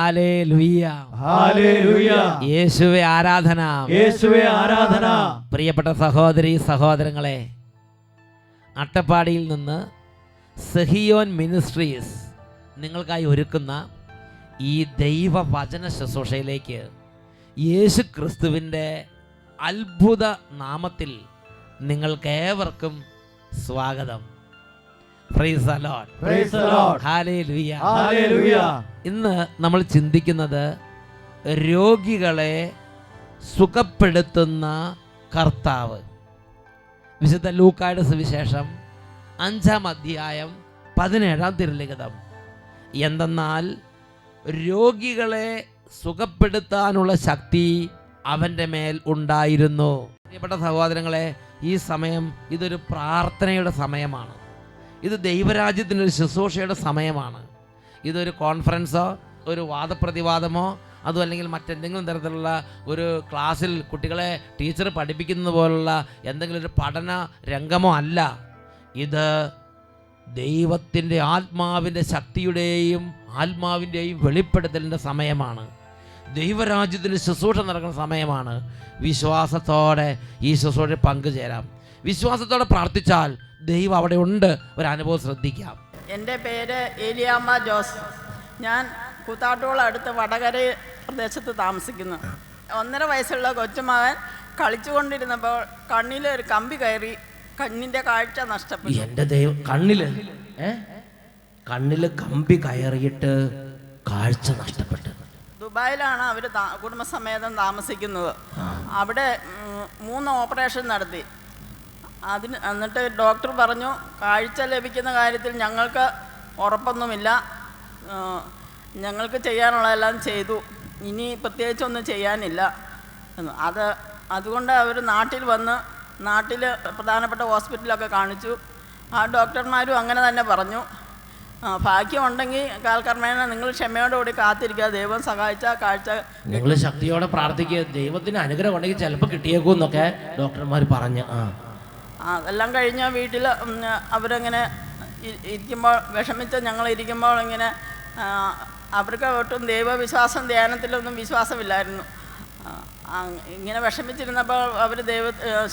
Hallelujah, ഹല്ലേലൂയ. യേശുവേ ആരാധന, യേശുവേ ആരാധന. പ്രിയപ്പെട്ട സഹോദരി സഹോദരങ്ങളെ, അട്ടപ്പാടിയിൽ നിന്ന് സഹിയോൻ മിനിസ്ട്രീസ് നിങ്ങൾക്കായി ഒരുക്കുന്ന ഈ ദൈവവചന ശുശ്രൂഷയിലേക്ക് യേശു ക്രിസ്തുവിൻ്റെ അത്ഭുത നാമത്തിൽ നിങ്ങൾക്കേവർക്കും സ്വാഗതം. Price the lord, praise the lord, ഹല്ലേലൂയ, ഹല്ലേലൂയ. ഇന്ന് നമ്മൾ ചിന്തിക്കുന്നത് രോഗികളെ സുഖപ്പെടുത്തുന്ന കർത്താവ്. വിശുദ്ധ ലൂക്കായുടെ സുവിശേഷം 5-ാം അധ്യായം 17-ാം തിരുലിഖിതം. എന്തെന്നാൽ രോഗികളെ സുഖപ്പെടുത്താനുള്ള ശക്തി അവൻ്റെ മേൽ ഉണ്ടായിരുന്നു. പ്രിയപ്പെട്ട സഹോദരങ്ങളെ, ഈ സമയം ഇതൊരു പ്രാർത്ഥനയുടെ സമയമാണ്. ഇത് ദൈവരാജ്യത്തിൻ്റെ ഒരു ശുശ്രൂഷയുടെ സമയമാണ്. ഇതൊരു കോൺഫറൻസോ ഒരു വാദപ്രതിവാദമോ അതും അല്ലെങ്കിൽ മറ്റെന്തെങ്കിലും തരത്തിലുള്ള ഒരു ക്ലാസ്സിൽ കുട്ടികളെ ടീച്ചർ പഠിപ്പിക്കുന്നത് പോലുള്ള എന്തെങ്കിലും ഒരു പഠന രംഗമോ അല്ല. ഇത് ദൈവത്തിൻ്റെ ആത്മാവിൻ്റെ ശക്തിയുടെയും ആത്മാവിൻ്റെയും വെളിപ്പെടുത്തലിൻ്റെ സമയമാണ്. ദൈവരാജ്യത്തിൻ്റെ ശുശ്രൂഷ നടക്കുന്ന സമയമാണ്. വിശ്വാസത്തോടെ ഈ ശുശ്രൂഷയിൽ പങ്കുചേരാം. വിശ്വാസത്തോടെ പ്രാർത്ഥിച്ചാൽ ദൈവം അവിടെ ഉണ്ട്. ഒരു അനുഭവം ശ്രദ്ധിക്കാം. എൻ്റെ പേര് ഏലിയാമ്മ ജോസ്. ഞാൻ കൂത്താട്ടോളം അടുത്ത് വടകര പ്രദേശത്ത് താമസിക്കുന്നു. 1.5 വയസ്സുള്ള കൊച്ചുമകൻ കളിച്ചുകൊണ്ടിരുന്നപ്പോൾ കണ്ണിൽ ഒരു കമ്പി കയറി കണ്ണിൻ്റെ കാഴ്ച നഷ്ടപ്പെട്ടു. എൻ്റെ ദൈവം, കണ്ണില് കമ്പി കയറിയിട്ട് കാഴ്ച നഷ്ടപ്പെട്ടു. ദുബായിലാണ് അവർ കുടുംബസമേതം താമസിക്കുന്നത്. അവിടെ 3 ഓപ്പറേഷൻ നടത്തി. എന്നിട്ട് ഡോക്ടർ പറഞ്ഞു, കാഴ്ച ലഭിക്കുന്ന കാര്യത്തിൽ ഞങ്ങൾക്ക് ഉറപ്പൊന്നുമില്ല, ഞങ്ങൾക്ക് ചെയ്യാനുള്ളതെല്ലാം ചെയ്തു, ഇനി പ്രത്യേകിച്ചൊന്നും ചെയ്യാനില്ല എന്ന്. അതുകൊണ്ട് അവർ നാട്ടിൽ പ്രധാനപ്പെട്ട ഹോസ്പിറ്റലൊക്കെ കാണിച്ചു. ആ ഡോക്ടർമാരും അങ്ങനെ തന്നെ പറഞ്ഞു, ഭാഗ്യമുണ്ടെങ്കിൽ കാൽക്കർമ്മേന നിങ്ങൾ ക്ഷമയോടുകൂടി കാത്തിരിക്കുക, ദൈവം സഹായിച്ച കാഴ്ച. നിങ്ങൾ ശക്തിയോടെ പ്രാർത്ഥിക്കുക, ദൈവത്തിന് അനുഗ്രഹം ഉണ്ടെങ്കിൽ ചിലപ്പോൾ കിട്ടിയേക്കും എന്നൊക്കെ ഡോക്ടർമാർ പറഞ്ഞു. അതെല്ലാം കഴിഞ്ഞ് വീട്ടിൽ അവരങ്ങനെ ഇരിക്കുമ്പോൾ വിഷമിച്ച് ഞങ്ങളിരിക്കുമ്പോൾ ഇങ്ങനെ അവർക്ക് ഒട്ടും ദൈവവിശ്വാസം ധ്യാനത്തിലൊന്നും വിശ്വാസമില്ലായിരുന്നു. ഇങ്ങനെ വിഷമിച്ചിരുന്നപ്പോൾ അവർ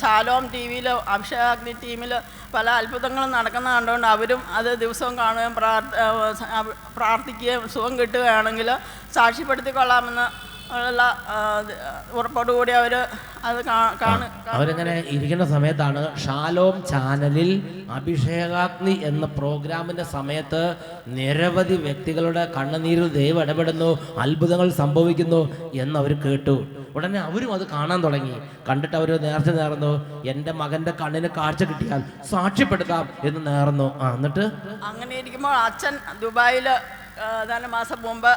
ശാലോം ടി വിയിൽ അഭിഷേകാഗ്നി ടീമിൽ പല അത്ഭുതങ്ങളും നടക്കുന്ന കണ്ടുകൊണ്ട് അവരും അത് ദിവസവും കാണുകയും പ്രാർത്ഥിക്കുകയും സുഖം കിട്ടുകയാണെങ്കിൽ സാക്ഷ്യപ്പെടുത്തിക്കൊള്ളാമെന്ന് ഉള്ള ഉറപ്പോടുകൂടി അവർ അത് അവരിങ്ങനെ ഇരിക്കുന്ന സമയത്താണ് ഷാലോം ചാനലിൽ അഭിഷേകാഗ്നി എന്ന പ്രോഗ്രാമിൻ്റെ സമയത്ത് നിരവധി വ്യക്തികളുടെ കണ്ണുനീരിൽ ദൈവം ഇടപെടുന്നു, അത്ഭുതങ്ങൾ സംഭവിക്കുന്നു എന്നവർ കേട്ടു. ഉടനെ അവരും അത് കാണാൻ തുടങ്ങി. കണ്ടിട്ട് അവർ നേർച്ച നേർന്നു, എൻ്റെ മകൻ്റെ കണ്ണിന് കാഴ്ച കിട്ടിയാൽ സാക്ഷ്യപ്പെടുത്താം എന്ന് നേർന്നു. എന്നിട്ട് അങ്ങനെ ഇരിക്കുമ്പോൾ അച്ഛൻ ദുബായിൽ 4 മാസം മുമ്പ്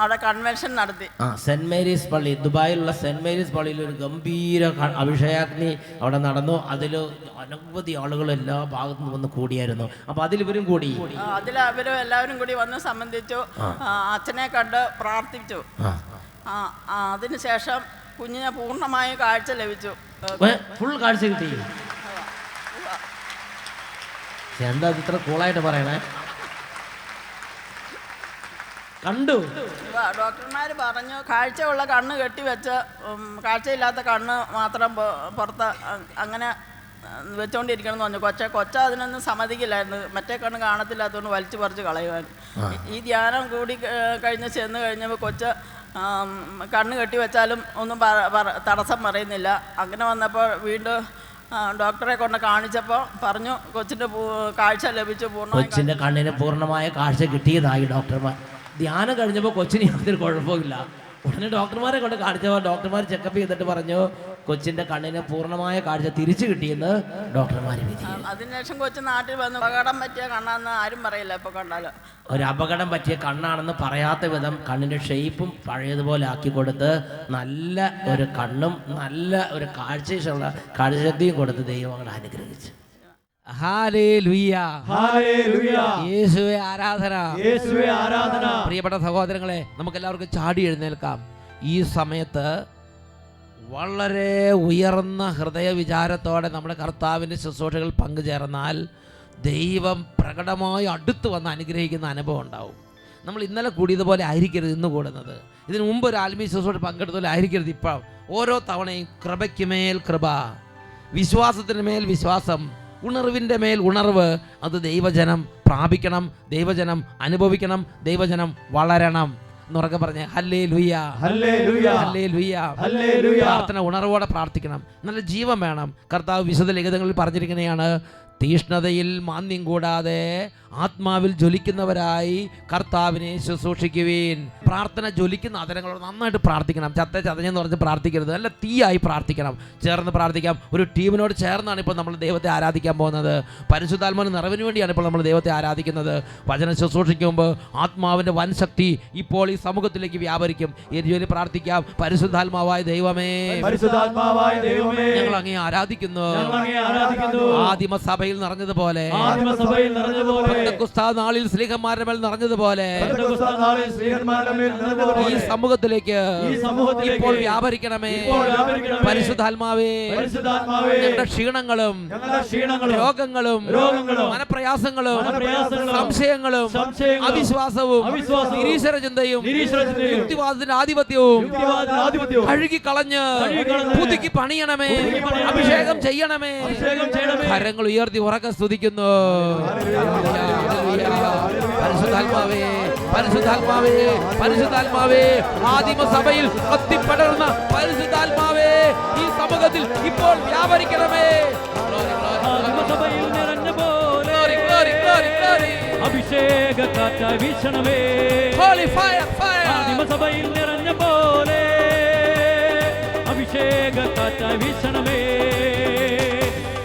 അവിടെ കൺവെൻഷൻ നടത്തി. സെന്റ് മേരീസ് പള്ളി, ദുബായിലുള്ള സെന്റ് മേരീസ് പള്ളിയിൽ ഒരു ഗംഭീര അഭിഷേകാഗ്നി അവിടെ നടന്നു. അതിൽ അനവധി ആളുകൾ എല്ലാ ഭാഗത്തു നിന്ന് വന്ന് കൂടിയായിരുന്നു. അപ്പൊ അതിലിവരും കൂടി, അവരും എല്ലാവരും കൂടി വന്ന് സംബന്ധിച്ചു, അച്ഛനെ കണ്ട് പ്രാർത്ഥിച്ചു. അതിനുശേഷം കുഞ്ഞിനെ പൂർണ്ണമായി കാഴ്ച ലഭിച്ചു. ഫുൾ കാഴ്ച കിട്ടി. എന്താ ഇത്ര കൂളായിട്ട് പറയണേ? കണ്ടു. ഡോക്ടർമാർ പറഞ്ഞു, കാഴ്ചയുള്ള കണ്ണ് കെട്ടിവെച്ച് കാഴ്ചയില്ലാത്ത കണ്ണ് മാത്രം പുറത്ത് അങ്ങനെ വെച്ചോണ്ടിരിക്കണം എന്ന് പറഞ്ഞു. കൊച്ച അതിനൊന്നും സമ്മതിക്കില്ലായിരുന്നു. മറ്റേ കണ്ണ് കാണത്തില്ലാത്തതുകൊണ്ട് വലിച്ചു പറിച്ച് കളയുവാൻ. ഈ ധ്യാനം കൂടി കഴിഞ്ഞ് ചെന്ന് കഴിഞ്ഞപ്പോൾ കൊച്ച് കണ്ണ് കെട്ടിവെച്ചാലും ഒന്നും തടസ്സം പറയുന്നില്ല. അങ്ങനെ വന്നപ്പോൾ വീണ്ടും ഡോക്ടറെ കൊണ്ട് കാണിച്ചപ്പോൾ പറഞ്ഞു, കൊച്ചിൻ്റെ കാഴ്ച ലഭിച്ചു, കൊച്ചിൻ്റെ കണ്ണിന് പൂർണ്ണമായ കാഴ്ച കിട്ടിയതായി ഡോക്ടർമാർ. ധ്യാനം കഴിഞ്ഞപ്പോൾ കൊച്ചിന് യാതൊരു കുഴപ്പമില്ല. ഉടനെ ഡോക്ടർമാരെ കൊണ്ട് കാണിച്ചപ്പോൾ ഡോക്ടർമാർ ചെക്കപ്പ് ചെയ്തിട്ട് പറഞ്ഞു, കൊച്ചിൻ്റെ കണ്ണിന് പൂർണ്ണമായ കാഴ്ച തിരിച്ചു കിട്ടിയെന്ന് ഡോക്ടർമാർ വിധി. അതിനുശേഷം കൊച്ചു നാട്ടിൽ വന്ന് അപകടം പറ്റിയ കണ്ണാന്ന് ആരും പറയില്ല. ഇപ്പോൾ കണ്ടാൽ ഒരു അപകടം പറ്റിയ കണ്ണാണെന്ന് പറയാത്ത വിധം കണ്ണിൻ്റെ ഷേപ്പും പഴയതുപോലെ ആക്കി കൊടുത്ത് നല്ല ഒരു കണ്ണും നല്ല ഒരു കാഴ്ചയുള്ള കാഴ്ചശക്തിയും കൊടുത്ത് ദൈവം അങ്ങോട്ട് അനുഗ്രഹിച്ചു. ഹല്ലേലൂയ, ഹല്ലേലൂയ. യേശുവേ ആരാധന, യേശുവേ ആരാധന. പ്രിയപ്പെട്ട സഹോദരങ്ങളെ, നമുക്ക് എല്ലാവർക്കും ചാടി എഴുന്നേൽക്കാം. ഈ സമയത്ത് വളരെ ഉയർന്ന ഹൃദയ വിചാരത്തോടെ നമ്മുടെ കർത്താവിൻ്റെ ശുശ്രൂഷകൾ പങ്കുചേർന്നാൽ ദൈവം പ്രകടമായി അടുത്ത് വന്ന് അനുഗ്രഹിക്കുന്ന അനുഭവം ഉണ്ടാവും. നമ്മൾ ഇന്നലെ കൂടിയതുപോലെ ആയിരിക്കരുത് ഇന്ന് കൂടുന്നത്. ഇതിനു മുമ്പ് ഒരു ആത്മീയ ശുശ്രൂഷ പങ്കെടുത്തതുപോലെ ആയിരിക്കരുത് ഇപ്പം. ഓരോ തവണയും കൃപയ്ക്ക് മേൽ കൃപ, വിശ്വാസത്തിന് മേൽ വിശ്വാസം, ഉണർവിൻ്റെ മേൽ ഉണർവ്. അത് ദൈവജനം പ്രാപിക്കണം, ദൈവജനം അനുഭവിക്കണം, ദൈവജനം വളരണം എന്നുറക്കെ പറഞ്ഞ് ഹല്ലേലൂയ, ഹല്ലേലൂയ, ഹല്ലേലൂയ, ഹല്ലേലൂയ. പ്രാർത്ഥന ഉണർവോടെ പ്രാർത്ഥിക്കണം. നല്ല ജീവൻ വേണം. കർത്താവ് വിശുദ്ധ ലിഖിതങ്ങളിൽ പറഞ്ഞിരിക്കുന്നതാണ്, തീഷ്ണതയിൽ മാന്യം കൂടാതെ ആത്മാവിൽ ജ്വലിക്കുന്നവരായി കർത്താവിനെ ശുശ്രൂഷിക്കുവീൻ. പ്രാർത്ഥന ജ്വലിക്കുന്ന അതരങ്ങളോട് നന്നായിട്ട് പ്രാർത്ഥിക്കണം. ചതഞ്ഞെന്ന് പറഞ്ഞ് പ്രാർത്ഥിക്കരുത്, നല്ല തീയായി പ്രാർത്ഥിക്കണം. ചേർന്ന് പ്രാർത്ഥിക്കാം. ഒരു ടീമിനോട് ചേർന്നാണ് ഇപ്പോൾ നമ്മൾ ദൈവത്തെ ആരാധിക്കാൻ പോകുന്നത്. പരിശുദ്ധാത്മാവിന്റെ നിറവിന് വേണ്ടിയാണ് ഇപ്പോൾ നമ്മൾ ദൈവത്തെ ആരാധിക്കുന്നത്. വചനം ശുശ്രൂഷിക്കുമ്പോൾ ആത്മാവിൻ്റെ വൻ ശക്തി ഇപ്പോൾ ഈ സമൂഹത്തിലേക്ക് വ്യാപരിക്കും. എരിജോലി പ്രാർത്ഥിക്കാം. പരിശുദ്ധാത്മാവായ ദൈവമേ, പരിശുദ്ധാത്മാവായ ദൈവമേ, ഞങ്ങൾ അങ്ങേ ആരാധിക്കുന്നു. ആദിമസഭയിൽ നിറഞ്ഞതുപോലെ, നാളിൽ സ്ലീഹന്മാരുടെ മേൽ നിറഞ്ഞതുപോലെ ഈ സമൂഹത്തിലേക്ക് ഇപ്പോൾ വ്യാപരിക്കണമേ. പരിശുദ്ധാത്മാവേ, ഞങ്ങളുടെ ക്ഷീണങ്ങളും രോഗങ്ങളും മനപ്രയാസങ്ങളും സംശയങ്ങളും അവിശ്വാസവും നിരീശ്വര ചിന്തയും യുക്തിവാദത്തിന്റെ ആധിപത്യവും കഴുകിക്കളഞ്ഞ് പുതുക്കി പണിയണമേ. അഭിഷേകം ചെയ്യണമേ. കരങ്ങൾ ഉയർത്തി ഉറക്കെ സ്തുതിക്കുന്നു. പരിശുദ്ധാത്മാവേ, പരിശുദ്ധാത്മാവേ, പരിശുദ്ധാത്മാവേ, ആദിമസഭയിൽ കത്തിപ്പടർന്ന പരിശുദ്ധാത്മാവേ, ഈ സമൂഹത്തിൽ ഇപ്പോൾ വ്യാപരിക്കണമേ. ആദിമസഭയിൽ നിറഞ്ഞ പോലെ അഭിഷേക കാറ്റായി വീശണമേ. ആദിമസഭയിൽ നിറഞ്ഞ പോലെ അഭിഷേക കാറ്റായി വീശണമേ.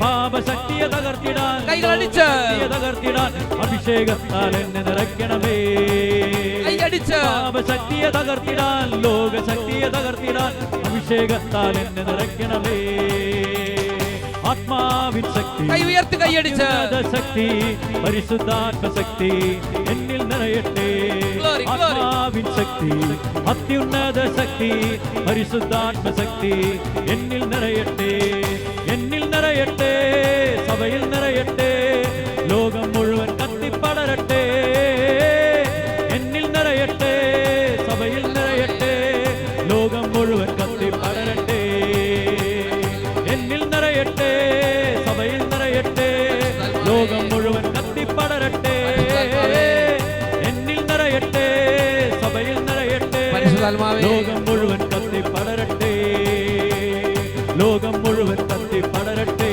പാപശക്തിയെ തകർത്തിടാൻ, കൈകളടിച്ച് തകർത്തിടാൻ അഭിഷേകത്താൽ എന്നെ നിറയ്ക്കണമേ. പാപശക്തിയെ തകർത്തിടാൻ, ലോകശക്തിയെ തകർത്തിടാൻ അഭിഷേകത്താൽ എന്നെ നിറയ്ക്കണമേ. ആത്മാവിൻ ശക്തി, കൈ ഉയർത്തി കൈയടിച്ച് ശക്തി, പരിശുദ്ധാത്മ ശക്തി എന്നിൽ നിറയട്ടെ. ആത്മാവിൻ ശക്തി, അത്യുന്നത ശക്തി, പരിശുദ്ധാത്മ ശക്തി എന്നിൽ നിറയട്ടെ. എന്നിൽ നിറയട്ടെ, സഭയിൽ നിറയട്ടെ, ലോകം മുഴുവൻ കത്തിപ്പടരട്ടെ. എന്നിൽ നിറയട്ടെ, സഭയിൽ നിറയട്ടെ, ലോകം മുഴുവൻ കത്തിപ്പടരട്ടെ. എന്നിൽ നിറയട്ടെ, സഭയിൽ നിറയട്ടെ, ലോകം മുഴുവൻ കത്തിപ്പടരട്ടെ. എന്നിൽ നിറയട്ടെ, സഭയിൽ നിറയട്ടെ, ലോകം മുഴുവൻ കത്തിപ്പടരട്ടെ. ലോകം മുഴുവൻ കത്തിപ്പടരട്ടെ.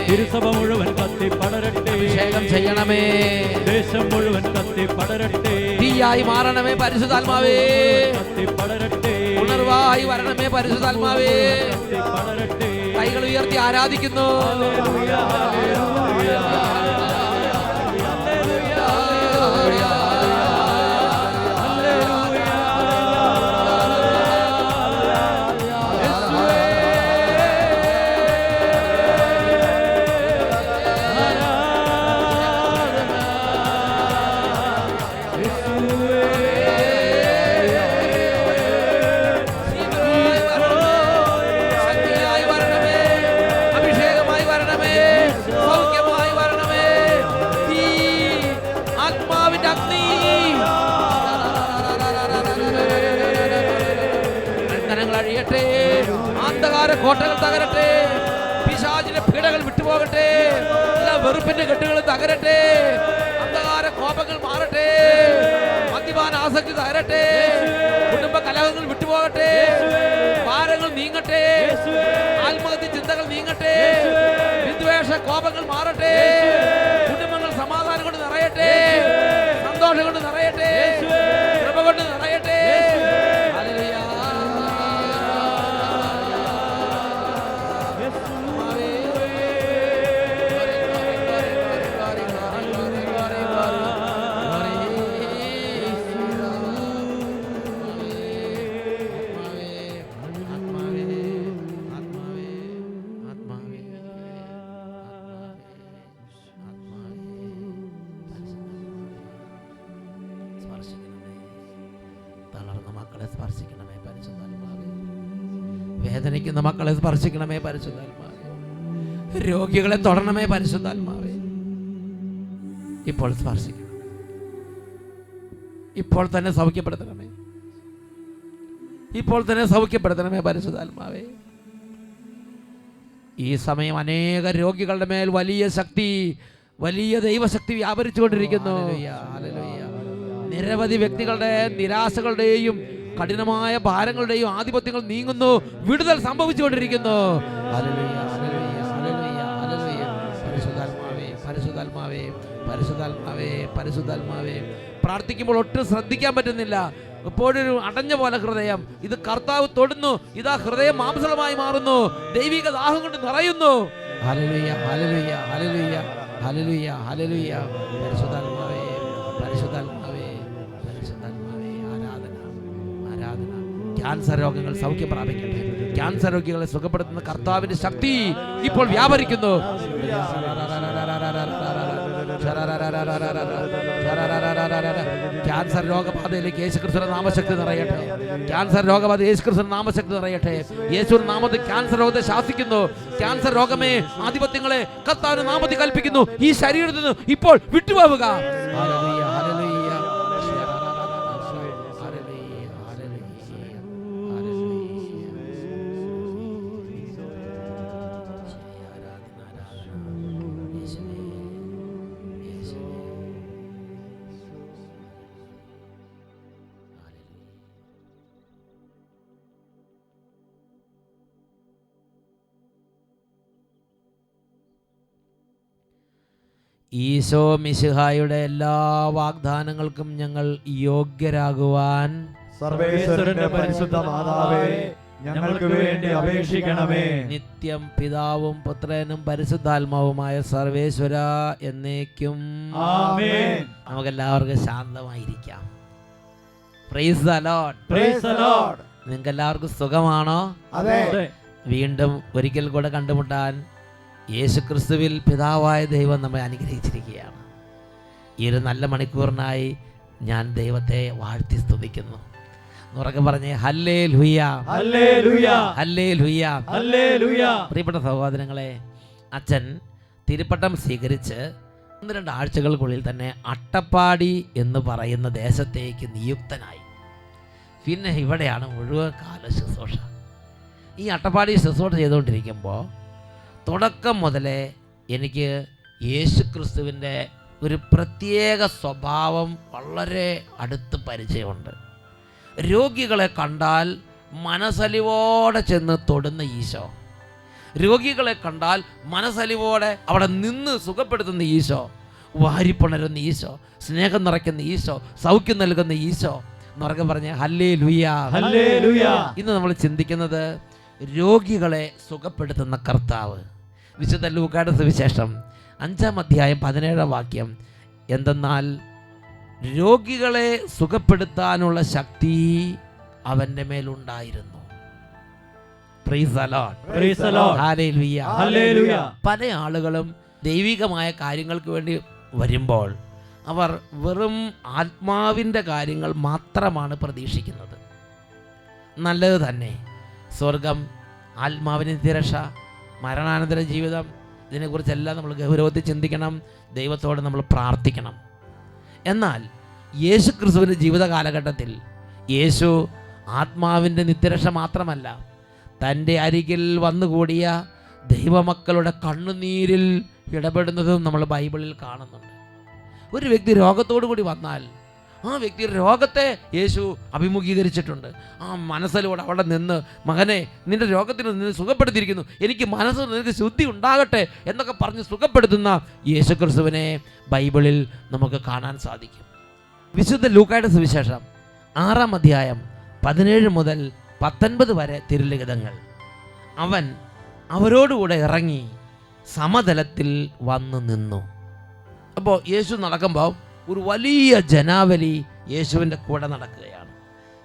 തിരുസഭ മുഴുവൻ കത്തിപ്പടരട്ടെ. അഭിഷേകം ചെയ്യണമേ. ദേശം മുഴുവൻ കത്തിപ്പടരട്ടെ. തീയായി മാറണമേ പരിശുദ്ധാത്മാവേ. കത്തിപ്പടരട്ടെ. ഉണർവായി വരണമേ പരിശുദ്ധാത്മാവേ. കത്തിപ്പടരട്ടെ. കൈകൾ ഉയർത്തി ആരാധിക്കുന്നു. കോട്ടകൾ തകരട്ടെ. പിശാചിന്റെ പീഡകൾ വിട്ടുപോകട്ടെ. എല്ലാ വെറുപ്പിന്റെ കെട്ടുകൾ തകരട്ടെ. അന്ധകാര കോപങ്ങൾ മാറട്ടെ. മദ്യപാന ആസക്തി തകരട്ടെ. കുടുംബ കലഹങ്ങൾ വിട്ടുപോകട്ടെ. ഭാരങ്ങൾ നീങ്ങട്ടെ. ആത്മഹത്യ ചിന്തകൾ നീങ്ങട്ടെ. വിദ്വേഷ കോപങ്ങൾ മാറട്ടെ. കുടുംബങ്ങൾ സമാധാനം കൊണ്ട് നിറയട്ടെ. സന്തോഷം കൊണ്ട് നിറയട്ടെ. കൃപ കൊണ്ട് നിറയട്ടെ. സ്പർശിക്കണമേ പരിശുദ്ധാത്മാവേ. വേദനിക്കുന്ന മക്കളെ സ്പർശിക്കണമേ പരിശുദ്ധാത്മാവേ. രോഗികളെ തൊടണമേ പരിശുദ്ധാത്മാവേ. ഇപ്പോൾ സ്പർശിക്കണം. ഇപ്പോൾ തന്നെ സൗഖ്യപ്പെടുത്തണമേ, ഇപ്പോൾ തന്നെ സൗഖ്യപ്പെടുത്തണമേ പരിശുദ്ധാത്മാവേ. ഈ സമയം അനേക രോഗികളുടെ മേൽ വലിയ ശക്തി, വലിയ ദൈവശക്തി വ്യാപരിച്ചുകൊണ്ടിരിക്കുന്നു. നിരവധി വ്യക്തികളുടെ നിരാശകളുടെയും കഠിനമായ ഭാരങ്ങളുടെയും ആധിപത്യങ്ങൾ നീങ്ങുന്നു, വിടുതൽ സംഭവിച്ചുകൊണ്ടിരിക്കുന്നു. പരിശുദ്ധാത്മാവേ, പരിശുദ്ധാത്മാവേ, പരിശുദ്ധാത്മാവേ, പരിശുദ്ധാത്മാവേ. പ്രാർത്ഥിക്കുമ്പോൾ ഒട്ടും ശ്രദ്ധിക്കാൻ പറ്റുന്നില്ല. എപ്പോഴൊരു അടഞ്ഞ പോലെ ഹൃദയം. ഇത് കർത്താവ് തൊടുന്നു, ഇതാ ഹൃദയം മാംസളമായി മാറുന്നു, ദൈവിക ദാഹം കൊണ്ട് നിറയുന്നു. ഹല്ലേലൂയ, ഹല്ലേലൂയ, ഹല്ലേലൂയ, ഹല്ലേലൂയ, ഹല്ലേലൂയ. പരിശുദ്ധാത്മാവേ, പരിശുദ്ധാത്മാവേ, പരിശുദ്ധാത്മാവേ. ആരാധന, ആരാധന. ക്യാൻസർ രോഗങ്ങൾ സൗഖ്യം പ്രാപിക്കട്ടെ. ക്യാൻസർ രോഗികളെ സുഖപ്പെടുത്തുന്ന കർത്താവിന്റെ ശക്തി ഇപ്പോൾ വ്യാപരിക്കുന്നു. ക്യാൻസർ രോഗബാധയിലേക്ക് യേശുക്രിസ്തുവിന്റെ നാമശക്തി നിറയട്ടെ. ക്യാൻസർ രോഗബാധ യേശുക്രിസ്തുവിന്റെ നാമശക്തി നിറയട്ടെ. യേശുവിന്റെ നാമത്തിൽ ക്യാൻസർ രോഗത്തെ ശാസിക്കുന്നു. ക്യാൻസർ രോഗമേ, ആധിപത്യങ്ങളെ കർത്താവിന്റെ നാമത്തിൽ കൽപ്പിക്കുന്നു. ഈ ശരീരത്തിൽ നിന്ന് ഇപ്പോൾ വിട്ടുപോവുക. Hallelujah, hallelujah. ഈശോ മിശിഹായുടെ എല്ലാ വാഗ്ദാനങ്ങൾക്കും ഞങ്ങൾ യോഗ്യരാകുവാൻ സർവേശ്വരന്റെ പരിശുദ്ധ മാതാവേ, ഞങ്ങൾക്ക് വേണ്ടി അപേക്ഷിക്കണമേ. നിത്യം പിതാവും പുത്രനും പരിശുദ്ധാത്മാവുമായ സർവേശ്വര എന്നേക്കും ആമേൻ. നമുക്കെല്ലാവർക്കും ശാന്തമായിരിക്കാം. Praise the lord, praise the lord. നിങ്ങൾക്ക് എല്ലാവർക്കും സുഖമാണോ? അതെ. വീണ്ടും ഒരിക്കൽ കൂടെ കണ്ടുമുട്ടാൻ യേശുക്രിസ്തുവിൽ പിതാവായ ദൈവം നമ്മെ അനുഗ്രഹിച്ചിരിക്കുകയാണ്. ഈ ഒരു നല്ല മണിക്കൂറിനായി ഞാൻ ദൈവത്തെ വാഴ്ത്തി സ്തുതിക്കുന്നു. ഉറക്കെ പറഞ്ഞേ ഹല്ലേലൂയ, ഹല്ലേലൂയ, ഹല്ലേലൂയ, ഹല്ലേലൂയ. പ്രിയപ്പെട്ട സഹോദരങ്ങളെ, അച്ഛൻ തിരുപ്പട്ടം സ്വീകരിച്ച് 1-2 ആഴ്ചകൾക്കുള്ളിൽ തന്നെ അട്ടപ്പാടി എന്ന് പറയുന്ന ദേശത്തേക്ക് നിയുക്തനായി. പിന്നെ ഇവിടെയാണ് മുഴുവൻ കാല ശുശ്രൂഷ. ഈ അട്ടപ്പാടി ശുശ്രൂഷ ചെയ്തുകൊണ്ടിരിക്കുമ്പോൾ തുടക്കം മുതലേ എനിക്ക് യേശുക്രിസ്തുവിൻ്റെ ഒരു പ്രത്യേക സ്വഭാവം വളരെ അടുത്ത് പരിചയമുണ്ട്. രോഗികളെ കണ്ടാൽ മനസ്സലിവോടെ ചെന്ന് തൊടുന്ന ഈശോ, രോഗികളെ കണ്ടാൽ മനസ്സലിവോടെ അവിടെ നിന്ന് സുഖപ്പെടുത്തുന്ന ഈശോ, വാരിപ്പുണരുന്ന ഈശോ, സ്നേഹം നിറയ്ക്കുന്ന ഈശോ, സൗഖ്യം നൽകുന്ന ഈശോ. എന്നൊക്കെ പറഞ്ഞ് ഹല്ലേലൂയ, ഹല്ലേലൂയ. ഇന്ന് നമ്മൾ ചിന്തിക്കുന്നത് രോഗികളെ സുഖപ്പെടുത്തുന്ന കർത്താവ്. വിശുദ്ധ ലൂക്കായുടെ സുവിശേഷം 5-ാം അധ്യായം 17-ാം വാക്യം, എന്തെന്നാൽ രോഗികളെ സുഖപ്പെടുത്താനുള്ള ശക്തി അവൻ്റെ മേലുണ്ടായിരുന്നു. Praise the lord, praise the lord. ഹല്ലേലൂയ, ഹല്ലേലൂയ. പല ആളുകളും ദൈവികമായ കാര്യങ്ങൾക്ക് വേണ്ടി വരുമ്പോൾ അവർ വെറും ആത്മാവിൻ്റെ കാര്യങ്ങൾ മാത്രമാണ് പ്രതീക്ഷിക്കുന്നത്. നല്ലത് തന്നെ, സ്വർഗം, ആത്മാവിന് നിത്യരക്ഷ, മരണാനന്തര ജീവിതം, ഇതിനെക്കുറിച്ചെല്ലാം നമ്മൾ ഗൗരവത്തിൽ ചിന്തിക്കണം, ദൈവത്തോട് നമ്മൾ പ്രാർത്ഥിക്കണം. എന്നാൽ യേശു ക്രിസ്തുവിൻ്റെ ജീവിത കാലഘട്ടത്തിൽ യേശു ആത്മാവിൻ്റെ നിത്യരക്ഷ മാത്രമല്ല, തൻ്റെ അരികിൽ വന്നുകൂടിയ ദൈവമക്കളുടെ കണ്ണുനീരിൽ ഇടപെടുന്നതും നമ്മൾ ബൈബിളിൽ കാണുന്നുണ്ട്. ഒരു വ്യക്തി രോഗത്തോടു കൂടി വന്നാൽ ആ വ്യക്തിയുടെ രോഗത്തെ യേശു അഭിമുഖീകരിച്ചിട്ടുണ്ട്. ആ മനസ്സിലൂടെ അവിടെ നിന്ന്, മകനെ നിന്റെ രോഗത്തിന് നിന്ന് സുഖപ്പെടുത്തിയിരിക്കുന്നു, എനിക്ക് മനസ്സ് നിനക്ക് ശുദ്ധി ഉണ്ടാകട്ടെ എന്നൊക്കെ പറഞ്ഞ് സുഖപ്പെടുത്തുന്ന യേശു ക്രിസ്തുവിനെ ബൈബിളിൽ നമുക്ക് കാണാൻ സാധിക്കും. വിശുദ്ധ ലൂക്കായുടെ സുവിശേഷം 6-ാം അധ്യായം 17 മുതൽ 19 വരെ തിരുലിഖിതങ്ങൾ. അവൻ അവരോടുകൂടെ ഇറങ്ങി സമതലത്തിൽ വന്നു നിന്നു. അപ്പോൾ യേശു നടക്കുമ്പോൾ ഒരു വലിയ ജനാവലി യേശുവിൻ്റെ കൂടെ നടക്കുകയാണ്.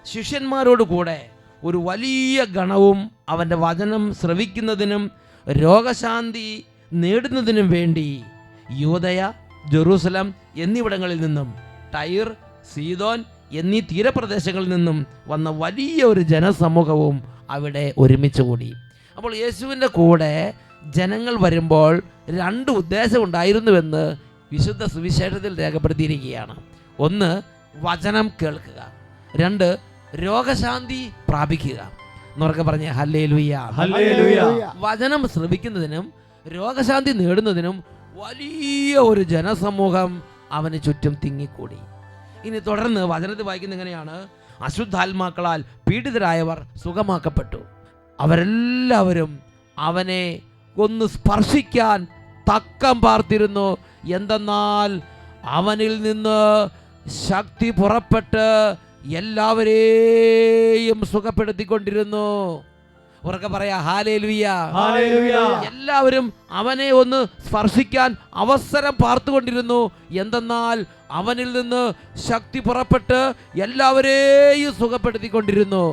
ശിഷ്യന്മാരോട് കൂടെ ഒരു വലിയ ഗണവും അവൻ്റെ വചനം ശ്രവിക്കുന്നതിനും രോഗശാന്തി നേടുന്നതിനും വേണ്ടി യൂദയ, ജെറൂസലം എന്നിവിടങ്ങളിൽ നിന്നും, ടൈർ, സീദോൻ എന്നീ തീരപ്രദേശങ്ങളിൽ നിന്നും വന്ന വലിയ ഒരു ജനസമൂഹവും അവിടെ ഒരുമിച്ച് കൂടി. അപ്പോൾ യേശുവിൻ്റെ കൂടെ ജനങ്ങൾ വരുമ്പോൾ 2 ഉദ്ദേശം ഉണ്ടായിരുന്നുവെന്ന് വിശുദ്ധ സുവിശേഷത്തിൽ രേഖപ്പെടുത്തിയിരിക്കുകയാണ്. ഒന്ന്, വചനം കേൾക്കുക. 2 രോഗശാന്തി പ്രാപിക്കുക. എന്നൊക്കെ പറഞ്ഞ ഹല്ലേലൂയ. ഹല്ലേലൂയ. വചനം ശ്രവിക്കുന്നതിനും രോഗശാന്തി നേടുന്നതിനും വലിയ ഒരു ജനസമൂഹം അവന് ചുറ്റും തിങ്ങിക്കൂടി. ഇനി തുടർന്ന് വചനത്തിൽ വായിക്കുന്ന എങ്ങനെയാണ്? അശുദ്ധാത്മാക്കളാൽ പീഡിതരായവർ സുഖമാക്കപ്പെട്ടു. അവരെല്ലാവരും അവനെ ഒന്ന് സ്പർശിക്കാൻ തക്കം പാർത്തിരുന്നു. എന്തെന്നാൽ അവനിൽ നിന്ന് ശക്തി പുറപ്പെട്ട് എല്ലാവരെയും സുഖപ്പെടുത്തിക്കൊണ്ടിരുന്നു. ഉറക്കെ പറയാ ഹല്ലേലൂയ. ഹല്ലേലൂയ. എല്ലാവരും അവനെ ഒന്ന് സ്പർശിക്കാൻ അവസരം പാർത്തുകൊണ്ടിരുന്നു. എന്തെന്നാൽ അവനിൽ നിന്ന് ശക്തി പുറപ്പെട്ട് എല്ലാവരെയും സുഖപ്പെടുത്തിക്കൊണ്ടിരുന്നു.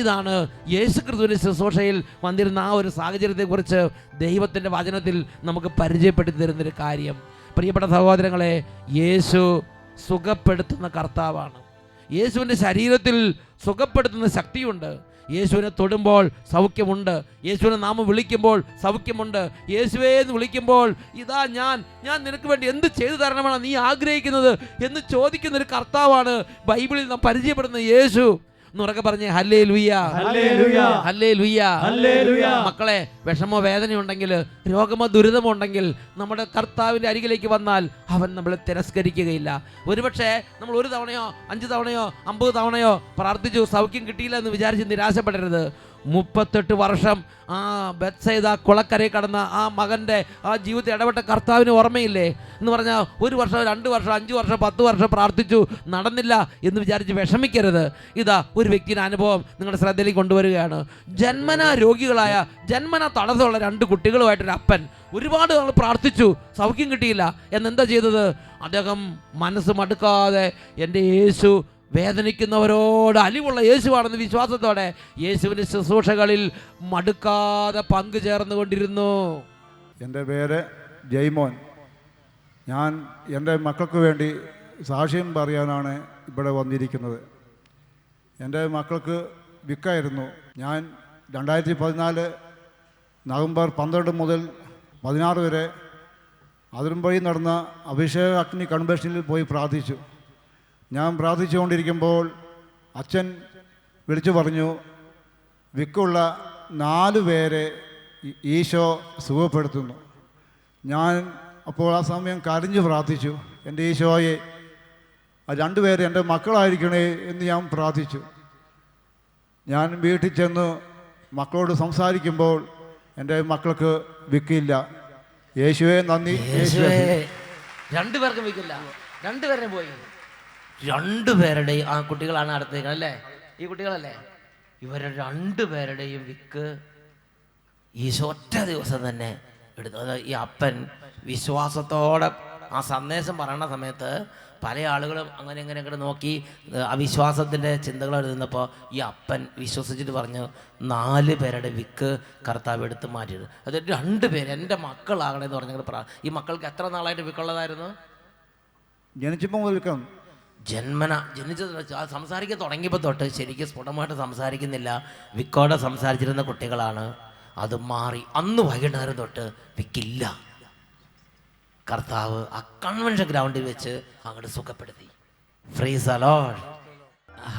ഇതാണ് യേശുക്രിസ്തുവിന്റെ ശുശ്രൂഷയിൽ വന്നിരുന്ന ആ ഒരു സാഹചര്യത്തെക്കുറിച്ച് ദൈവത്തിൻ്റെ വചനത്തിൽ നമുക്ക് പരിചയപ്പെടുത്തി തരുന്നൊരു കാര്യം. പ്രിയപ്പെട്ട സഹോദരങ്ങളെ, യേശു സുഖപ്പെടുത്തുന്ന കർത്താവാണ്. യേശുവിൻ്റെ ശരീരത്തിൽ സുഖപ്പെടുത്തുന്ന ശക്തിയുണ്ട്. യേശുവിനെ തൊടുമ്പോൾ സൗഖ്യമുണ്ട്. യേശുവിനെ നാമം വിളിക്കുമ്പോൾ സൗഖ്യമുണ്ട്. യേശുവേ എന്ന് വിളിക്കുമ്പോൾ ഇതാ ഞാൻ നിനക്ക് വേണ്ടി എന്ത് ചെയ്തു തരണമാണ് നീ ആഗ്രഹിക്കുന്നത് എന്ന് ചോദിക്കുന്നൊരു കർത്താവാണ് ബൈബിളിൽ നാം പരിചയപ്പെടുന്ന യേശു. എന്നുറക്കെ പറഞ്ഞേ ഹല്ലേലൂയ. ഹല്ലേലൂയ. ഹല്ലേലൂയ. ഹല്ലേലൂയ. മക്കളെ, വിഷമോ വേദനയുണ്ടെങ്കിൽ, രോഗമോ ദുരിതമോ ഉണ്ടെങ്കിൽ നമ്മുടെ കർത്താവിൻ്റെ അരികിലേക്ക് വന്നാൽ അവൻ നമ്മളെ തിരസ്കരിക്കുകയില്ല. ഒരുപക്ഷെ നമ്മൾ 1 തവണയോ 5 തവണയോ 50 തവണയോ പ്രാർത്ഥിച്ചു, സൗഖ്യം കിട്ടിയില്ല എന്ന് വിചാരിച്ച് നിരാശപ്പെടരുത്. 38 വർഷം ആ ബെത്സൈദ കുളക്കരയിൽ കടന്ന ആ മകൻ്റെ ആ ജീവിതത്തിൽ ഇടപെട്ട കർത്താവിന് ഓർമ്മയില്ലേ? എന്ന് പറഞ്ഞാൽ 1 വർഷം 2 വർഷം 5 വർഷം 10 വർഷം പ്രാർത്ഥിച്ചു, നടന്നില്ല എന്ന് വിചാരിച്ച് വിഷമിക്കരുത്. ഇതാ ഒരു വ്യക്തിയുടെ അനുഭവം നിങ്ങളുടെ ശ്രദ്ധയിലേക്ക് കൊണ്ടുവരികയാണ്. ജന്മനാ രോഗികളായ, ജന്മനാ തടസ്സമുള്ള 2 കുട്ടികളുമായിട്ടൊരു അപ്പൻ ഒരുപാട് നാൾ പ്രാർത്ഥിച്ചു, സൗഖ്യം കിട്ടിയില്ല. എന്നെന്താ ചെയ്തത്? അദ്ദേഹം മനസ്സ് മടുക്കാതെ എൻ്റെ യേശു വേദനിക്കുന്നവരോട് അലിവുള്ള യേശുവാണെന്ന് വിശ്വാസത്തോടെ യേശുവിൻ്റെ ശുശ്രൂഷകളിൽ മടുക്കാതെ പങ്കുചേർന്നുകൊണ്ടിരുന്നു. എൻ്റെ പേര് ജയ്മോൻ. ഞാൻ എൻ്റെ മക്കൾക്ക് വേണ്ടി സാക്ഷ്യം പറയാനാണ് ഇവിടെ വന്നിരിക്കുന്നത്. എൻ്റെ മക്കൾക്ക് വിക്കായിരുന്നു. ഞാൻ 2014 നവംബർ 12 മുതൽ 16 വരെ അതിരമ്പഴി നടന്ന അഭിഷേക അഗ്നി കൺവെൻഷനിൽ പോയി പ്രാർത്ഥിച്ചു. ഞാൻ പ്രാർത്ഥിച്ചുകൊണ്ടിരിക്കുമ്പോൾ അച്ഛൻ വിളിച്ചു പറഞ്ഞു, വിക്കുള്ള 4 പേരെ ഈശോ സുഖപ്പെടുത്തുന്നു. ഞാൻ അപ്പോൾ ആ സമയം കരഞ്ഞു പ്രാർത്ഥിച്ചു, എൻ്റെ ഈശോയെ ആ 2 പേര് എൻ്റെ മക്കളായിരിക്കണേ എന്ന് ഞാൻ പ്രാർത്ഥിച്ചു. ഞാൻ വീട്ടിൽ ചെന്ന് മക്കളോട് സംസാരിക്കുമ്പോൾ എൻ്റെ മക്കൾക്ക് വിക്കില്ല. യേശുവേ നന്ദി. യേശുവേ 2 പേർക്കും വിക്കില്ല. 2 പേരെ പോയി. 2 പേരുടെയും ആ കുട്ടികളാണ് അടുത്തേക്ക് അല്ലേ, ഈ കുട്ടികളല്ലേ, ഇവരുടെ 2 പേരുടെയും വിക്ക് ഈശോ ഒറ്റ ദിവസം തന്നെ എടുത്തു. അത് ഈ അപ്പൻ വിശ്വാസത്തോടെ ആ സന്ദേശം പറയുന്ന സമയത്ത് പല ആളുകളും അങ്ങനെ ഇങ്ങനെ നോക്കി അവിശ്വാസത്തിൻ്റെ ചിന്തകൾ എഴുതുന്നപ്പോൾ ഈ അപ്പൻ വിശ്വസിച്ചിട്ട് പറഞ്ഞു 4 പേരുടെ വിക്ക് കർത്താവ് എടുത്ത് മാറ്റിയത്. അത് 2 പേര് എൻ്റെ മക്കളാകണമെന്ന് പറഞ്ഞ ഈ മക്കൾക്ക് എത്ര നാളായിട്ട് വിക്കുള്ളതായിരുന്നു? ജനിച്ചപ്പോൾ മുതൽക്കാം ജനിച്ചത് സംസാരിക്കാൻ തുടങ്ങിയപ്പോൾ തൊട്ട് ശരിക്കും സ്ഫുടമായിട്ട് സംസാരിക്കുന്നില്ല, വിക്കോടെ സംസാരിച്ചിരുന്ന കുട്ടികളാണ്. അത് മാറി അന്ന് വൈകുന്നേരം തൊട്ട് വിക്കില്ല. കർത്താവ് ആ കൺവെൻഷൻ ഗ്രൗണ്ടിൽ വെച്ച് അങ്ങോട്ട് സുഖപ്പെടുത്തി. Praise the lord.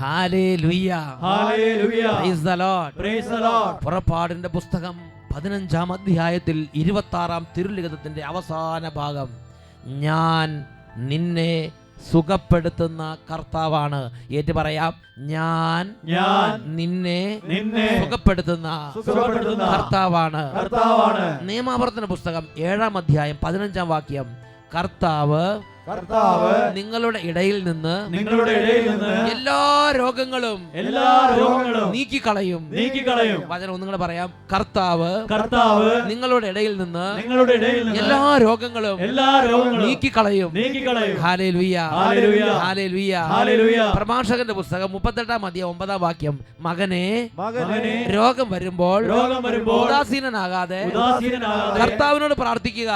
ഹല്ലേലൂയ. ഹല്ലേലൂയ. Praise the lord. Praise the lord. പുറപ്പാടിന്റെ പുസ്തകം 15-ാം അധ്യായത്തിൽ 26-ാം തിരുലിഖിതത്തിന്റെ അവസാന ഭാഗം, ഞാൻ നിന്നെ സുഖപ്പെടുത്തുന്ന കർത്താവാണ്. ഏറ്റു പറയാം, ഞാൻ നിന്നെ സുഖപ്പെടുത്തുന്ന കർത്താവാണ്. നിയമാവർത്തന പുസ്തകം 7-ാം അധ്യായം 15-ാം വാക്യം, കർത്താവ് നിങ്ങളുടെ ഇടയിൽ നിന്ന് എല്ലാ രോഗങ്ങളും നീക്കിക്കളയും. വചനം ഒന്നും കൂടെ പറയാം, കർത്താവ് നിങ്ങളുടെ ഇടയിൽ നിന്ന് എല്ലാ രോഗങ്ങളും നീക്കിക്കളയും. ഹല്ലേലൂയ. ഹല്ലേലൂയ. പ്രഭാഷകന്റെ പുസ്തകം 38-ാം അധ്യായം 9-ാം വാക്യം, മകനെ രോഗം വരുമ്പോൾ ഉദാസീനനാകാതെ കർത്താവിനോട് പ്രാർത്ഥിക്കുക,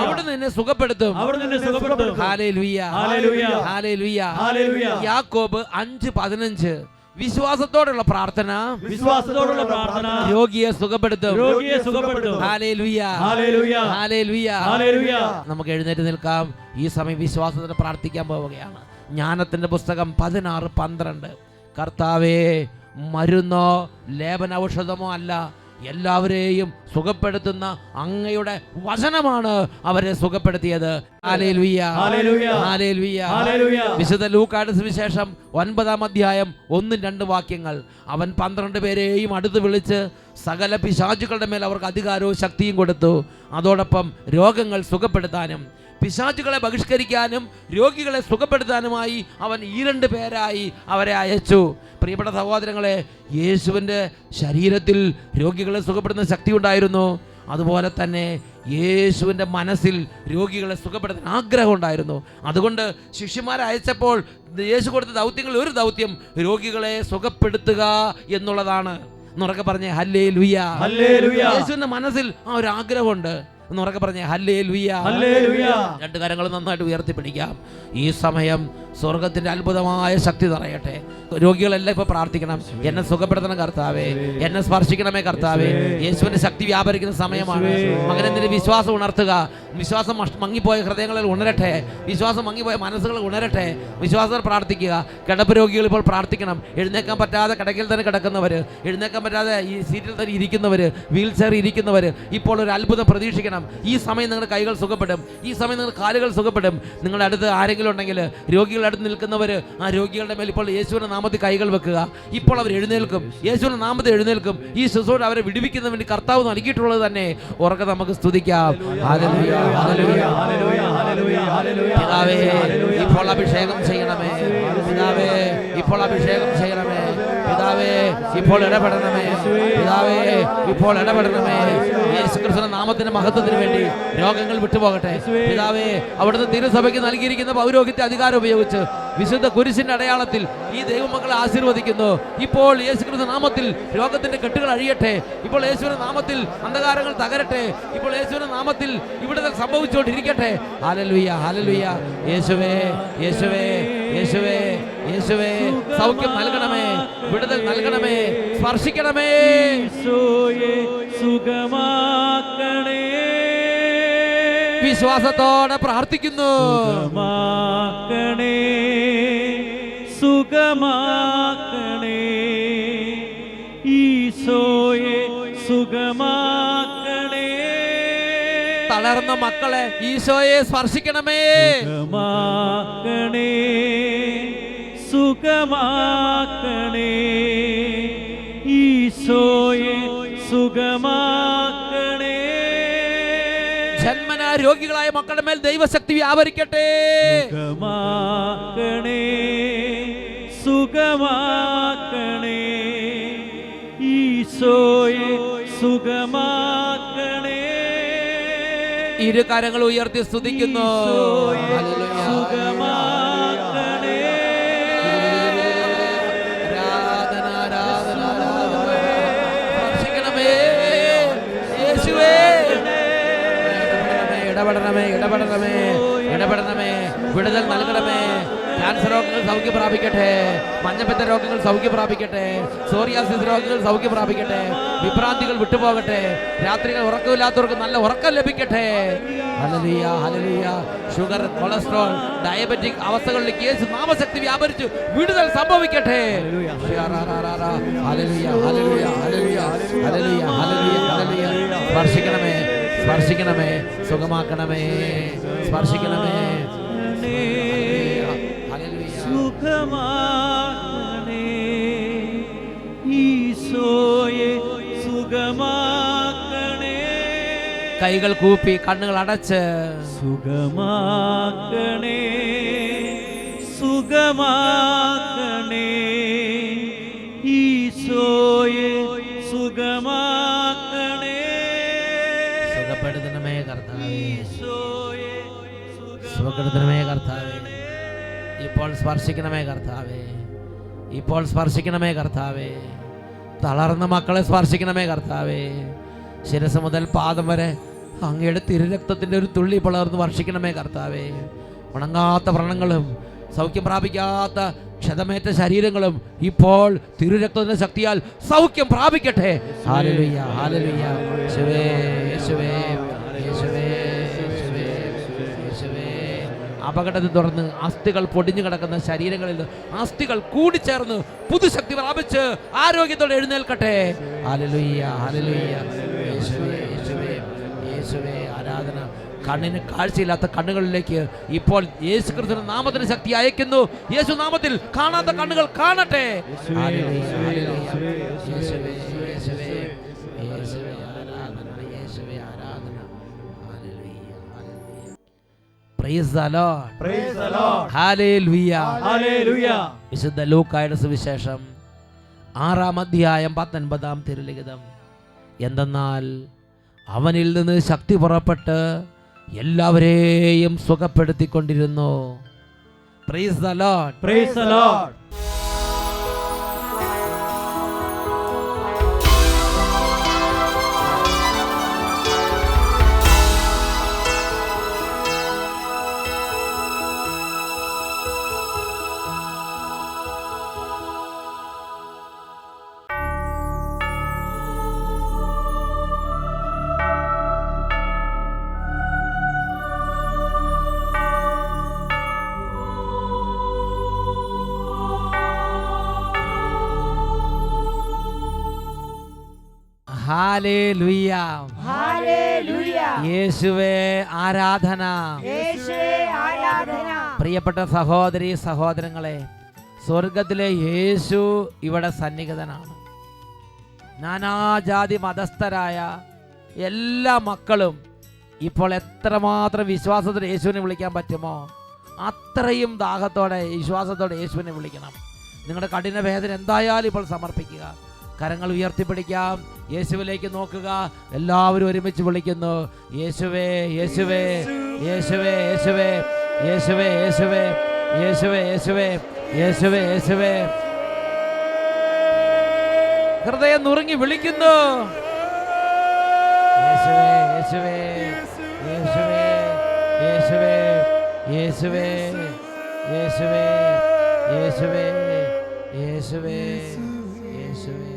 അവിടുന്ന് നിന്നെ സുഖപ്പെടുത്തും. ഹല്ലേലൂയ. ഹല്ലേലൂയ. യാക്കോബ് 5:15, വിശ്വാസത്തോടുള്ള പ്രാർത്ഥന രോഗിയെ സുഖപ്പെടുത്തും. ഹല്ലേലൂയ. ഹല്ലേലൂയ. നമുക്ക് എഴുന്നേറ്റ് നിൽക്കാം. ഈ സമയം വിശ്വാസത്തോടെ പ്രാർത്ഥിക്കാൻ പോവുകയാണ്. ജ്ഞാനത്തിൻ്റെ പുസ്തകം 16:12. കർത്താവേ, മരുന്നോ ലേപന ഔഷധമോ അല്ല, എല്ലാവരെയും സുഖപ്പെടുത്തുന്ന അങ്ങയുടെ വചനമാണ് അവരെ സുഖപ്പെടുത്തിയത്. ഹല്ലേലൂയ, ഹല്ലേലൂയ, ഹല്ലേലൂയ, ഹല്ലേലൂയ. വിശുദ്ധ ലൂക്കായുടെ സുവിശേഷം 9-ാം അധ്യായം 1-2 വാക്യങ്ങൾ. അവൻ 12 പേരെയും അടുത്ത് വിളിച്ച് സകല പിശാചുക്കളുടെ മേൽ അവർക്ക് അധികാരവും ശക്തിയും കൊടുത്തു. അതോടൊപ്പം രോഗങ്ങൾ സുഖപ്പെടുത്താനും പിശാചുകളെ ബഹിഷ്കരിക്കാനും രോഗികളെ സുഖപ്പെടുത്താനുമായി അവൻ 2 പേരായി അവരെ അയച്ചു. പ്രിയപ്പെട്ട സഹോദരങ്ങളെ, യേശുവിൻ്റെ ശരീരത്തിൽ രോഗികളെ സുഖപ്പെടുന്ന ശക്തി ഉണ്ടായിരുന്നു. അതുപോലെ തന്നെ യേശുവിൻ്റെ മനസ്സിൽ രോഗികളെ സുഖപ്പെടുത്താൻ ആഗ്രഹം ഉണ്ടായിരുന്നു. അതുകൊണ്ട് ശിഷ്യന്മാരെ അയച്ചപ്പോൾ യേശു കൊടുത്ത ദൗത്യങ്ങളിൽ ഒരു ദൗത്യം രോഗികളെ സുഖപ്പെടുത്തുക എന്നുള്ളതാണ്. എന്നുറക്കെ പറഞ്ഞേ ഹല്ലേലൂയ, ഹല്ലേലൂയ. യേശുവിൻ്റെ മനസ്സിൽ ആ ഒരു ആഗ്രഹമുണ്ട്. എന്നുറക്കെ പറഞ്ഞേ ഹല്ലേലൂയ, ഹല്ലേലൂയ. 2 കരങ്ങൾ നന്നായിട്ട് ഉയർത്തിപ്പിടിക്കാം. ഈ സമയം സ്വർഗത്തിന്റെ അത്ഭുതമായ ശക്തി നിറയട്ടെ. രോഗികളെല്ലാം ഇപ്പൊ പ്രാർത്ഥിക്കണം, എന്നെ സുഖപ്പെടുത്തണം കർത്താവേ, എന്നെ സ്പർശിക്കണമേ കർത്താവേ. യേശുവിന്റെ ശക്തി വ്യാപരിക്കുന്ന സമയമാണ്. മകനെന്തിന് വിശ്വാസം ഉണർത്തുക. വിശ്വാസം മങ്ങിപ്പോയ ഹൃദയങ്ങളിൽ ഉണരട്ടെ, വിശ്വാസം മങ്ങിപ്പോയ മനസ്സുകൾ ഉണരട്ടെ. വിശ്വാസത്തിൽ പ്രാർത്ഥിക്കുക. കിടപ്പ് രോഗികൾ ഇപ്പോൾ പ്രാർത്ഥിക്കണം. എഴുന്നേക്കാൻ പറ്റാതെ കിടക്കയിൽ തന്നെ കിടക്കുന്നവർ, എഴുന്നേക്കാൻ പറ്റാതെ ഈ സീറ്റിൽ തന്നെ ഇരിക്കുന്നവർ, വീൽ ചെയറിൽ ഇരിക്കുന്നവർ ഇപ്പോൾ ഒരു അത്ഭുതം പ്രതീക്ഷിക്കണം. ഈ സമയം നിങ്ങളുടെ കൈകൾ സുഖപ്പെടും, ഈ സമയം നിങ്ങളുടെ കാലുകൾ സുഖപ്പെടും. നിങ്ങളുടെ അടുത്ത് ആരെങ്കിലും ഉണ്ടെങ്കിൽ, രോഗികളുടെ അടുത്ത് നിൽക്കുന്നവർ, ആ രോഗികളുടെ മേൽ ഇപ്പോൾ യേശുവിന്റെ നാമത്തിൽ കൈകൾ വെക്കുക. ഇപ്പോൾ അവർ എഴുന്നേൽക്കും, യേശുവിന്റെ നാമത്തിൽ എഴുന്നേൽക്കും. ഈ ശുശ്രൂഷ അവരെ വിടുവിക്കുന്നതിന് വേണ്ടി കർത്താവ് നൽകിയിട്ടുള്ളത് തന്നെ ഉറക്കെ നമുക്ക് സ്തുതിക്കാം. ഹല്ലേലൂയ, ഹല്ലേലൂയ, ഹല്ലേലൂയ, ഹല്ലേലൂയ, ഹല്ലേലൂയ. പിതാവേ, ഇപ്പോൾ അഭിഷേകം ചെയ്യണമേ. പിതാവേ, ഇപ്പോൾ അഭിഷേകം ചെയ്യണമേ. പിതാവേ, ഇപ്പോൾ ഇടപെടണമേ. പിതാവേ, ഇപ്പോൾ ഇടപെടണമേ. യേശുക്രിസ്തുവിന്റെ നാമത്തിന്റെ മഹത്വത്തിന് വേണ്ടി രോഗങ്ങൾ വിട്ടുപോകട്ടെ. പിതാവേ, അവിടുന്ന് തിരുസഭയ്ക്ക് നൽകിയിരിക്കുന്ന പൗരോഹിത്യ അധികാരം ഉപയോഗിച്ച് വിശുദ്ധ കുരിശിന്റെ അടയാളത്തിൽ ഈ ദൈവമക്കളെ ആശീർവദിക്കുന്നു. ഇപ്പോൾ യേശുക്രിസ്തു നാമത്തിൽ രോഗത്തിന്റെ കെട്ടുകൾ അഴിയട്ടെ. ഇപ്പോൾ യേശുവിന്റെ നാമത്തിൽ അന്ധകാരങ്ങൾ തകരട്ടെ. ഇപ്പോൾ യേശുവിന്റെ നാമത്തിൽ ഇവിടെ സംഭവിച്ചുകൊണ്ടിരിക്കട്ടെ. ഹല്ലേലൂയ, ഹല്ലേലൂയ. യേശുവേ, യേശുവേ, യേശുവേ, യേശുവേ, സൗഖ്യം നൽകണമേ, വിടുതൽ നൽകണമേ, സ്പർശിക്കണമേ. ഈശോയെ സുഖമാക്കണേ, വിശ്വാസത്തോടെ പ്രാർത്ഥിക്കുന്നു. സുഖമാക്കണേ, സുഖമാക്കണേ, ഈശോയെ സുഖമാക്കണേ. തളർന്ന മക്കളെ ഈശോയെ സ്പർശിക്കണമേ. സുഖമാക്കണേ, സുഖമാക്കണേ, ഈശോയെ സുഖമാക്കണേ. ജന്മനാ രോഗികളായ മക്കളുടെ മേൽ ദൈവശക്തി വ്യാപരിക്കട്ടെ. സുഖമാക്കണേ, സുഖമാക്കണേ, ഈശോയെ സുഖമാക്കണേ. 2 കരങ്ങൾ ഉയർത്തി സ്തുതിക്കുന്നു. ഹല്ലേലൂയ. സുഖമാക്കണേ, ആരാധന, ആരാധന, ആരാധന. സ്പർശിക്കണമേ യേശുവേ. ഇടപെടണമേ, ഇടപെടണമേ, ഇടപെടണമേ, വിടുതൽ നൽകണമേ. ക്യാൻസർ രോഗങ്ങൾ സൗഖ്യം പ്രാപിക്കട്ടെ. മഞ്ഞപ്പിത്ത രോഗങ്ങൾ സൗഖ്യം പ്രാപിക്കട്ടെ. സോറിയാസിസ് രോഗങ്ങൾ സൗഖ്യം പ്രാപിക്കട്ടെ. വിഭ്രാന്തികൾ വിട്ടുപോകട്ടെ. രാത്രികൾ ഉറക്കമില്ലാത്തവർക്ക് നല്ല ഉറക്കം ലഭിക്കട്ടെ. ഹല്ലേലൂയ, ഹല്ലേലൂയ. ഷുഗർ, കൊളസ്ട്രോൾ, ഡയബറ്റിക് അവസ്ഥകളിലേക്ക് യേശു നാമശക്തി വ്യാപരിച്ചു വിടുതൽ സംഭവിക്കട്ടെ. ഹല്ലേലൂയ, ഹല്ലേലൂയ, ഹല്ലേലൂയ, ഹല്ലേലൂയ, ഹല്ലേലൂയ, ഹല്ലേലൂയ. സ്പർശിക്കണമേ, സ്പർശിക്കണമേ, സുഖമാക്കണമേ, സ്പർശിക്കണമേ. സുഖമാക്കണേ, ഈശോയെ സുഖമാക്കണേ. കൈകൾ കൂപ്പി കണ്ണുകൾ അടച്ച് സുഖമാക്കണേ, സുഖമാക്കണേ, ഈശോയെ സുഖമാക്കണേ. സുഖപ്പെടുത്തണമേ കർത്താവേ, ഈശോയെ സുഖപ്പെടുത്തണമേ കർത്താവേ. ഇപ്പോൾ സ്പർശിക്കണമേ കർത്താവേ, ഇപ്പോൾ സ്പർശിക്കണമേ കർത്താവേ. തളർന്ന മക്കളെ സ്പർശിക്കണമേ കർത്താവേ. ശിരസ് മുതൽ പാദം വരെ അങ്ങയുടെ തിരുരക്തത്തിൻ്റെ ഒരു തുള്ളി പളർന്ന് വർഷിക്കണമേ കർത്താവേ. ഉണങ്ങാത്ത വ്രണങ്ങളും സൗഖ്യം പ്രാപിക്കാത്ത ക്ഷതമേറ്റ ശരീരങ്ങളും ഇപ്പോൾ തിരുരക്തത്തിന്റെ ശക്തിയാൽ സൗഖ്യം പ്രാപിക്കട്ടെ. ഹല്ലേലൂയ, ഹല്ലേലൂയ. യേശുവേ, യേശുവേ, യേശുവേ, യേശുവേ, യേശുവേ. അപകടത്തെ തുടർന്ന് അസ്ഥികൾ പൊടിഞ്ഞു കിടക്കുന്ന ശരീരങ്ങളിൽ അസ്ഥികൾ കൂടിച്ചേർന്ന് പുതുശക്തി പ്രാപിച്ച് ആരോഗ്യത്തോടെ എഴുന്നേൽക്കട്ടെ. ഹല്ലേലൂയ, ഹല്ലേലൂയ. യേശുവേ, യേശുവേ, യേശുവേ, ആരാധന. കണ്ണിന് കാഴ്ചയില്ലാത്ത കണ്ണുകളിലേക്ക് ഇപ്പോൾ യേശു ക്രിസ്തുവിന്റെ നാമത്തിന് ശക്തി അയക്കുന്നു. യേശു നാമത്തിൽ കാണാത്ത കണ്ണുകൾ കാണട്ടെ. ഹല്ലേലൂയ, ഹല്ലേലൂയ. യേശുവേ, യേശുവേ, യേശുവേ, ആരാധന, യേശുവേ, ആരാധന. ഹല്ലേലൂയ, ഹല്ലേലൂയ. Praise the lord, praise the lord, ഹല്ലേലൂയ, ഹല്ലേലൂയ. വിശുദ്ധ ലൂക്കായുടെ സുവിശേഷം 6-ാം അധ്യായം 19-ാം തിരുലിഖിതം. എന്തെന്നാൽ അവനിൽ നിന്ന് ശക്തി പുറപ്പെട്ട് എല്ലാവരെയും സുഖപ്പെടുത്തിക്കൊണ്ടിരുന്നു. Praise the lord, praise the lord. ഹല്ലേലൂയ, ഹല്ലേലൂയ. യേശുവേ ആരാധന. യേശുവേ ആരാധന. പ്രിയപ്പെട്ട സഹോദരി സഹോദരങ്ങളെ, സ്വർഗത്തിലെ യേശു ഇവിടെ സന്നിഹിതനാണ്. നാനാജാതി മതസ്ഥരായ എല്ലാ മക്കളും ഇപ്പോൾ എത്രമാത്രം വിശ്വാസത്തോടെ യേശുവിനെ വിളിക്കാൻ പറ്റുമോ അത്രയും ദാഹത്തോടെ വിശ്വാസത്തോടെ യേശുവിനെ വിളിക്കണം. നിങ്ങളുടെ കഠിന വേദന എന്തായാലും ഇപ്പോൾ സമർപ്പിക്കുക. കരങ്ങൾ ഉയർത്തിപ്പിടിക്കാം. യേശുവിലേക്ക് നോക്കുക. എല്ലാവരും ഒരുമിച്ച് വിളിക്കുന്നു. യേശുവേ, യേശുവേ, യേശുവേ, യേശുവേ, യേശുവേ, യേശുവേ, യേശുവേ, യേശുവേ, യേശുവേ, യേശുവേ. ഹൃദയം നുറുങ്ങി വിളിക്കുന്നു. യേശുവേ, യേശുവേ, യേശുവേ, യേശുവേ, യേശുവേ, യേശുവേ, യേശുവേ, യേശുവേ, യേശുവേ.